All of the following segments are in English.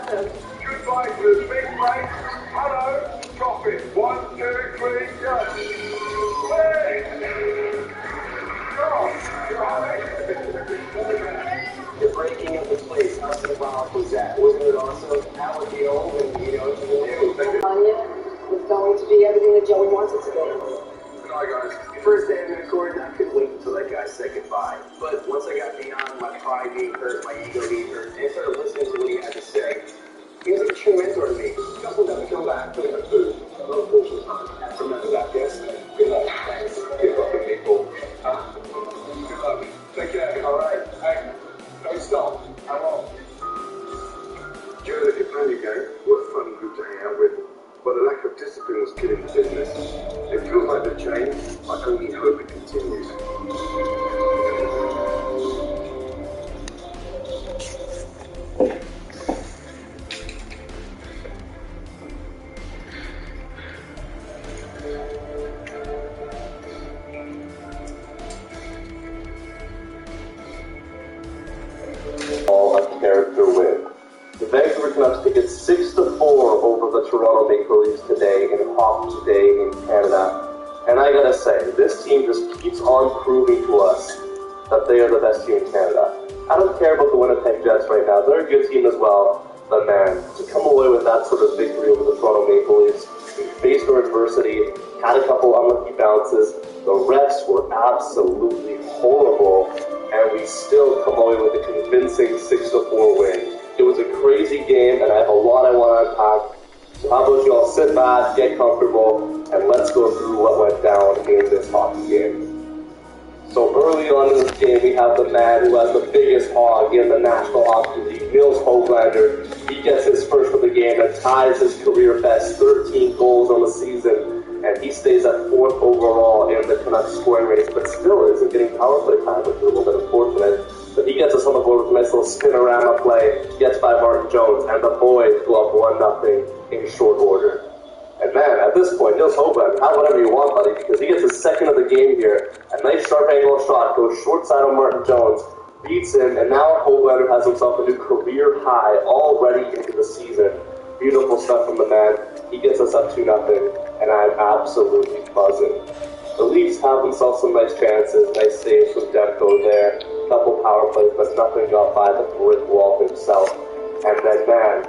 Goodbye to the big break. Hello, drop it. 1, 2, 3, go. The breaking of the place, how symbolic was that? Wasn't it awesome? That would be old and, Anya was going to be everything that Joey wants it to be. Good night, guys. First day in the court, I couldn't wait until that guy said goodbye. But once I got beyond my pride being hurt, my ego being hurt, and started listening to what he had to say, he was like a true mentor to me. Just let me come back, put in the food. I love coaching time. Remember that, yes? Good luck. Thanks. Good luck, people. Good luck. Take care. All right. Hey, don't stop. I won't. Joe, that you're playing your game, what a fun group to hang out with. But the lack of discipline was killing the business. It feels like the change. I only hope it continues. A character win. The Vancouver Canucks take it 6-4 over the Toronto Maple Leafs today in Hockey Today in Canada. And I gotta say, this team just keeps on proving to us that they are the best team in Canada. I don't care about the Winnipeg Jets right now. They're a good team as well. But man, to come away with that sort of victory over the Toronto Maple Leafs, we faced our adversity, had a couple unlucky bounces. The refs were absolutely horrible, and we still come away with a convincing 6-4 win. It was a crazy game, and I have a lot I want to unpack. So how about you all sit back, get comfortable, and let's go through what went down in this hockey game. So early on in this game, we have the man who has the biggest hog in the National Hockey League, Nils Höglander. He gets his first of the game and ties his career best, 13 goals on the season. And he stays at 4th overall in the Canucks scoring race, but still isn't getting power play time, which is a little bit unfortunate. But he gets us on the board with a nice little spin-around play, gets by Martin Jones, and the boys go up 1-0 in short order. And man, at this point, Nils Höglander, have whatever you want, buddy, because he gets his second of the game here. A nice sharp angle shot, goes short side on Martin Jones, beats him, and now Höglander has himself a new career high already into the season. Beautiful stuff from the man. He gets us up 2-0, and I'm absolutely buzzing. The Leafs have themselves some nice chances, nice saves from Demko there, couple power plays, but nothing got by the brick wall himself. And then, man,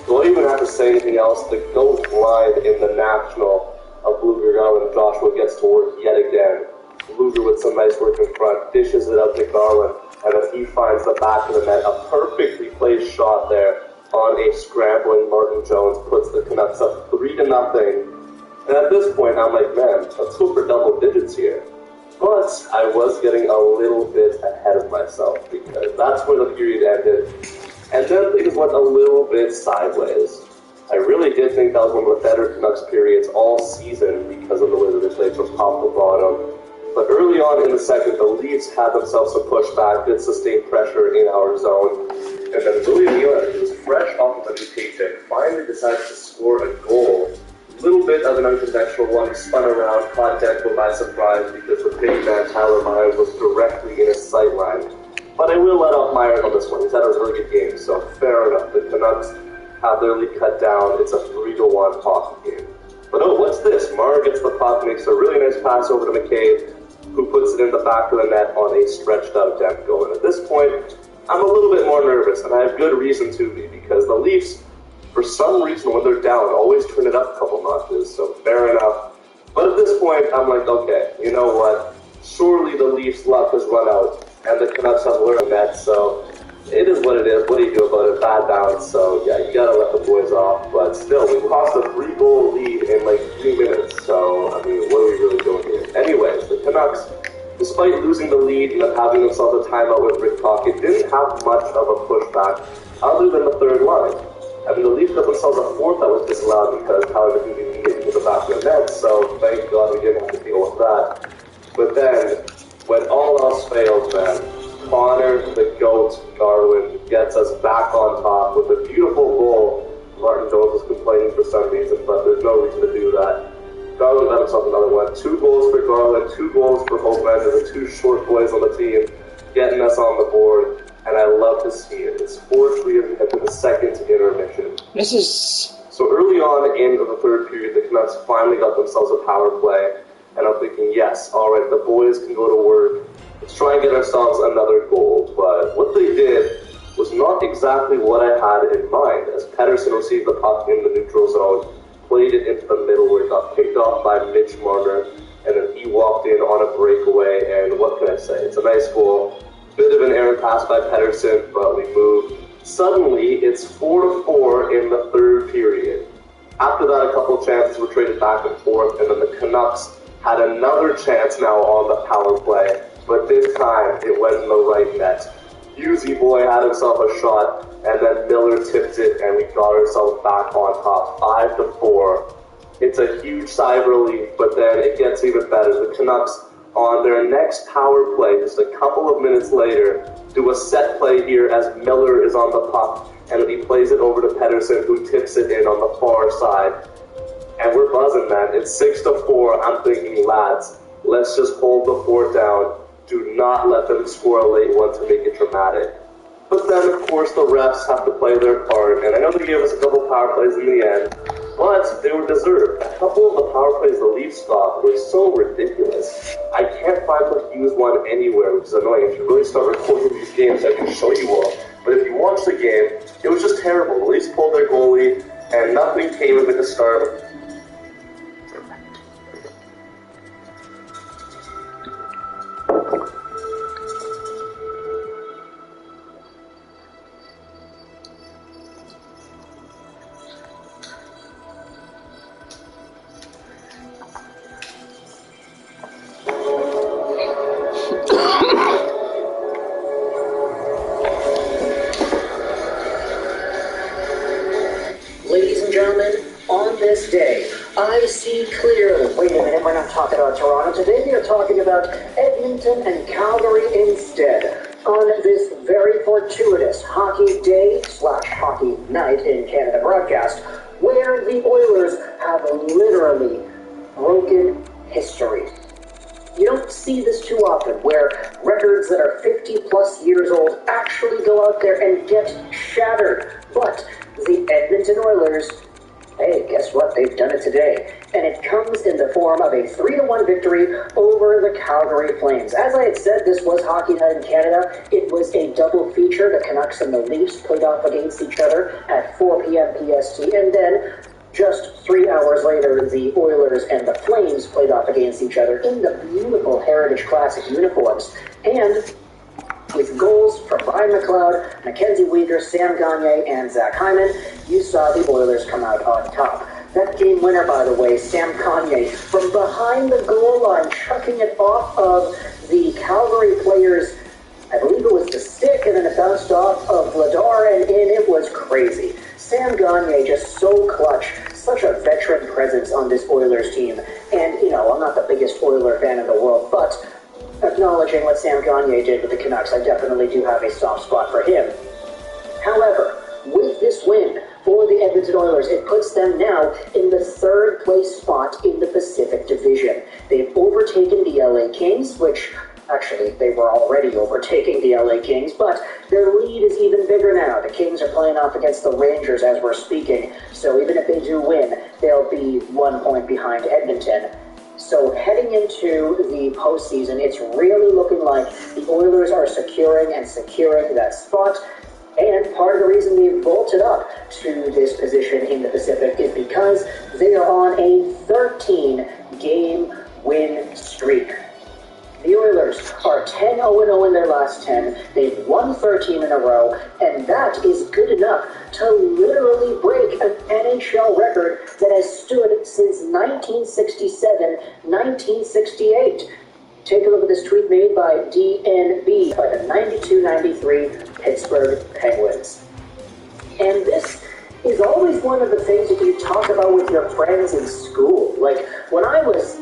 do I even have to say anything else? The GOAT line in the National of Luger, Garland, and Joshua gets to work yet again. Luger with some nice work in front, dishes it up to Garland, and then he finds the back of the net. A perfectly placed shot there on a scrambling Martin Jones puts the Canucks up 3-0. And at this point, I'm like, man, let's go for double digits here. But I was getting a little bit ahead of myself because that's where the period ended. And then things went a little bit sideways. I really did think that was one of the better Canucks periods all season because of the way that they played from top to bottom. But early on in the second, the Leafs had themselves some pushback, did sustain pressure in our zone. And then William Nylander, who was fresh off of a new paycheck, finally decided to score a goal. A little bit of an unconventional one. He spun around, caught Demko by surprise because the big man Tyler Myers was directly in his sight line. But I will let off Myers on this one. He's had a really good game, so fair enough. The Canucks have their lead cut down. It's a 3-1 hockey game. But oh, what's this? Mara gets the puck, makes a really nice pass over to McCabe, who puts it in the back of the net on a stretched out Demko. And at this point, I'm a little bit more nervous, and I have good reason to be, because the Leafs, for some reason, when they're down, always turn it up a couple notches, so fair enough. But at this point, I'm like, okay, you know what? Surely the Leafs' luck has run out, and the Canucks have learned that, so it is what it is. What do you do about it? Bad bounce, so yeah, you gotta let the boys off. But still, we lost a 3-goal lead in like 3 minutes, so, I mean, what are we really doing here? Anyways, the Canucks, despite losing the lead and having themselves a timeout with Rick Tocchet, didn't have much of a pushback other than the third line. I mean, the Leafs got themselves a fourth that was disallowed because Tyler McKinnon needed to the back of the net, so thank God we didn't have to deal with that. But then, when all else fails, man, Connor, the GOAT, Garland, gets us back on top with a beautiful goal. Martin Jones was complaining for some reason, but there's no reason to do that. Garland got himself another one. 2 goals for Garland, 2 goals for Höglander, the 2 short boys on the team, getting us on the board, and I love to see it. It's 4-3 at the end of the second intermission. This is... So early on into the third period, the Canucks finally got themselves a power play, and I'm thinking, yes, all right, the boys can go to work. Let's try and get ourselves another goal. But what they did was not exactly what I had in mind, as Pettersson received the puck in the neutral zone, played it into the middle where it got picked off by Mitch Marner, and then he walked in on a breakaway, and what can I say? It's a nice goal. Bit of an errant pass by Pettersson, but we moved. Suddenly, it's 4-4 in the third period. After that, a couple of chances were traded back and forth, and then the Canucks had another chance now on the power play, but this time it went in the right net. Husey boy had himself a shot, and then Miller tipped it, and we got ourselves back on top, 5-4. It's a huge sigh of relief, but then it gets even better. The Canucks, on their next power play, just a couple of minutes later, do a set play here as Miller is on the puck, and then he plays it over to Pettersson, who tips it in on the far side. And we're buzzing, man. It's 6-4. I'm thinking, lads, let's just hold the fort down. Do not let them score a late one to make it dramatic. But then, of course, the refs have to play their part, and I know they gave us a couple power plays in the end, but they were deserved. A couple of the power plays the Leafs got were so ridiculous. I can't find the Hughes one anywhere, which is annoying. If you really start recording these games, I can show you all. But if you watch the game, it was just terrible. The Leafs pulled their goalie, and nothing came of it to start. Ladies and gentlemen, on this day, I see clearly. Wait a minute, we're not talking about Toronto. Today we are talking about Edmonton and Calgary instead. On this very fortuitous hockey day/hockey night in Canada broadcast, where the Oilers have literally broken history. You don't see this too often, where records that are 50 plus years old actually go out there and get shattered. But the Edmonton Oilers, hey, guess what? They've done it today. And it comes in the form of a 3-1 victory over the Calgary Flames. As I had said, this was Hockey Night in Canada. It was a double feature. The Canucks and the Leafs played off against each other at 4 p.m. PST. And then, just 3 hours later, the Oilers and the Flames played off against each other in the beautiful Heritage Classic uniforms. And with goals from Brian McLeod, Mackenzie Weegar, Sam Gagner, and Zach Hyman, you saw the Oilers come out on top. That game winner, by the way, Sam Gagner, from behind the goal line, chucking it off of the Calgary players. I believe it was the stick, and then it bounced off of Vladar and in. It was crazy. Sam Gagner just so clutch, such a veteran presence on this Oilers team. And, you know, I'm not the biggest Oiler fan in the world, but acknowledging what Sam Gagner did with the Canucks, I definitely do have a soft spot for him. However, with this win for the Edmonton Oilers, it puts them now in the third place spot in the Pacific Division. They've overtaken the LA Kings, which actually they were already overtaking the LA Kings, but their lead is even bigger now. The Kings are playing off against the Rangers as we're speaking, so even if they do win, they'll be 1 point behind Edmonton. So heading into the postseason, it's really looking like the Oilers are securing that spot. And part of the reason we've vaulted up to this position in the Pacific is because they are on a 13-game win streak. The Oilers are 10-0-0 in their last 10. They've won 13 in a row, and that is good enough to literally break an NHL record that has stood since 1967-1968. Take a look at this tweet made by DNB by the 92-93 Pittsburgh Penguins. And this is always one of the things that you talk about with your friends in school. Like, when I was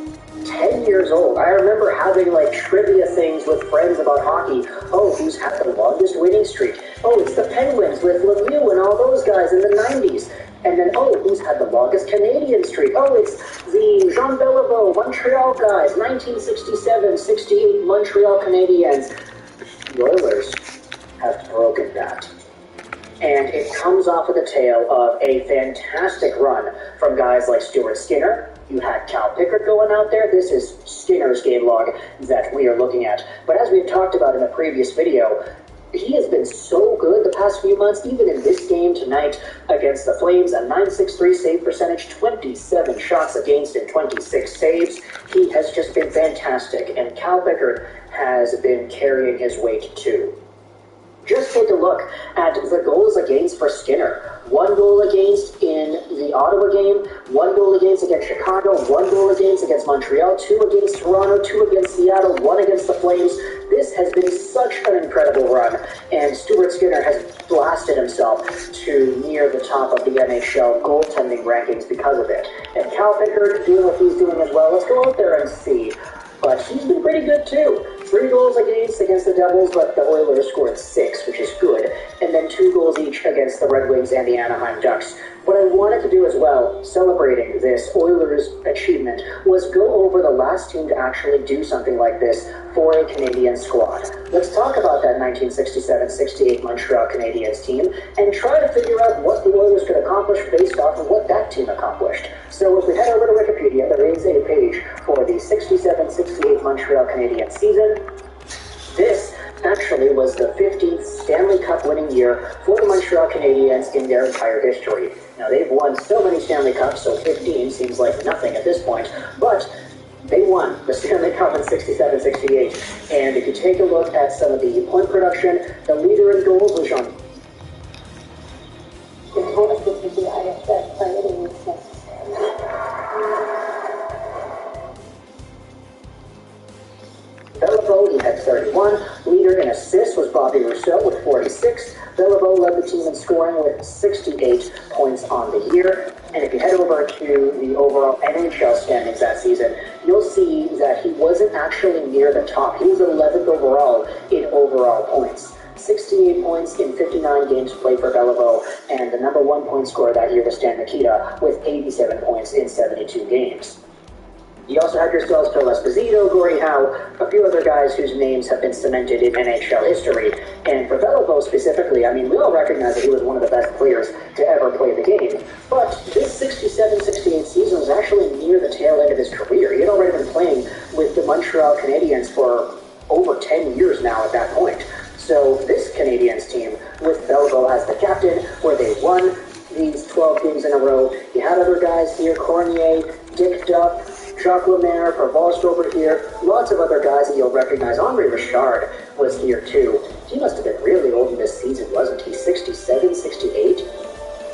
10 years old, I remember having like trivia things with friends about hockey. Oh, who's had the longest winning streak? Oh, it's the Penguins with Lemieux and all those guys in the 90s. And then, oh, who's had the longest Canadian streak? Oh, it's the Jean Beliveau Montreal guys, 1967-68 Montreal Canadiens. The Oilers have broken that. And it comes off of the tail of a fantastic run from guys like Stuart Skinner. You had Cal Pickard going out there. This is Skinner's game log that we are looking at. But as we've talked about in the previous video, he has been so good the past few months, even in this game tonight against the Flames, a .963 save percentage, 27 shots against and 26 saves. He has just been fantastic, and Cal Pickard has been carrying his weight too. Just take a look at the goals against for Skinner. 1 goal against in the Ottawa game, 1 goal against Chicago, 1 goal against Montreal, 2 against Toronto, 2 against Seattle, 1 against the Flames. This has been such an incredible run, and Stuart Skinner has blasted himself to near the top of the NHL goaltending rankings because of it. And Cal Pickard doing what he's doing as well. Let's go out there and see. But he's been pretty good too. 3 goals against the Devils, but the Oilers scored 6, which is good. And then 2 goals each against the Red Wings and the Anaheim Ducks. What I wanted to do as well, celebrating this Oilers achievement, was go over the last team to actually do something like this for a Canadian squad. Let's talk about that 1967-68 Montreal Canadiens team and try to figure out what the Oilers could accomplish based off of what that team accomplished. So if we head over to Wikipedia, there is a page for the 67-68 Montreal Canadiens season. This actually was the 15th Stanley Cup winning year for the Montreal Canadiens in their entire history. Now, they've won so many Stanley Cups, so 15 seems like nothing at this point, but they won the Stanley Cup in 67-68. And if you take a look at some of the point production, the leader in goals was Jean. Beliveau, he had 31. Leader in assists was Bobby Rousseau with 46. Beliveau led the team in scoring with 68 points on the year. And if you head over to the overall NHL standings that season, you'll see that he wasn't actually near the top. He was 11th overall in overall points. 68 points in 59 games played for Beliveau, and the number 1 point scorer that year was Stan Mikita with 87 points in 72 games. You also have yourselves Phil Esposito, Gordie Howe, a few other guys whose names have been cemented in NHL history. And for Beliveau specifically, I mean, we all recognize that he was one of the best players to ever play the game. But this 67-68 season was actually near the tail end of his career. He had already been playing with the Montreal Canadiens for over 10 years now at that point. So this Canadiens team, with Beliveau as the captain, where they won these 12 games in a row. You had other guys here, Cormier, Dick Duff, Jacques Lemaire, Provost over here, lots of other guys that you'll recognize. Andre Richard was here too. He must have been really old in this season, wasn't he? 67, 68?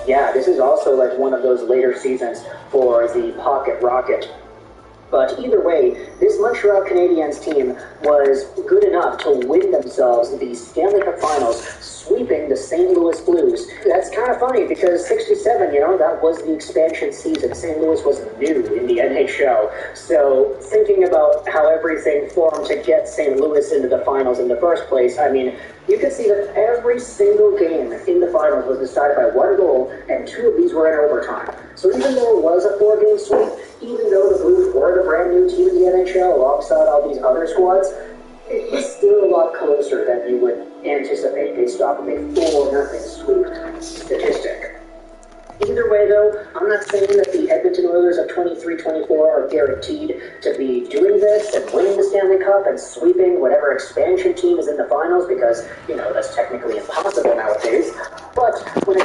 Yeah, this is also like one of those later seasons for the Pocket Rocket. But either way, this Montreal Canadiens team was good enough to win themselves the Stanley Cup Finals, sweeping the St. Louis Blues. That's kind of funny because 67, that was the expansion season. St. Louis was new in the NHL. So thinking about how everything formed to get St. Louis into the finals in the first place, I mean, you could see that every single game in the finals was decided by 1 goal, and 2 of these were in overtime. So even though it was a 4-game sweep, even though the Blues were the brand new team in the NHL alongside all these other squads, it was still a lot closer than you would anticipate based off of a 4-0 sweep statistic. Either way, though, I'm not saying that the Edmonton Oilers of 23-24 are guaranteed to be doing this and winning the Stanley Cup and sweeping whatever expansion team is in the finals because, that's technically impossible nowadays. But when it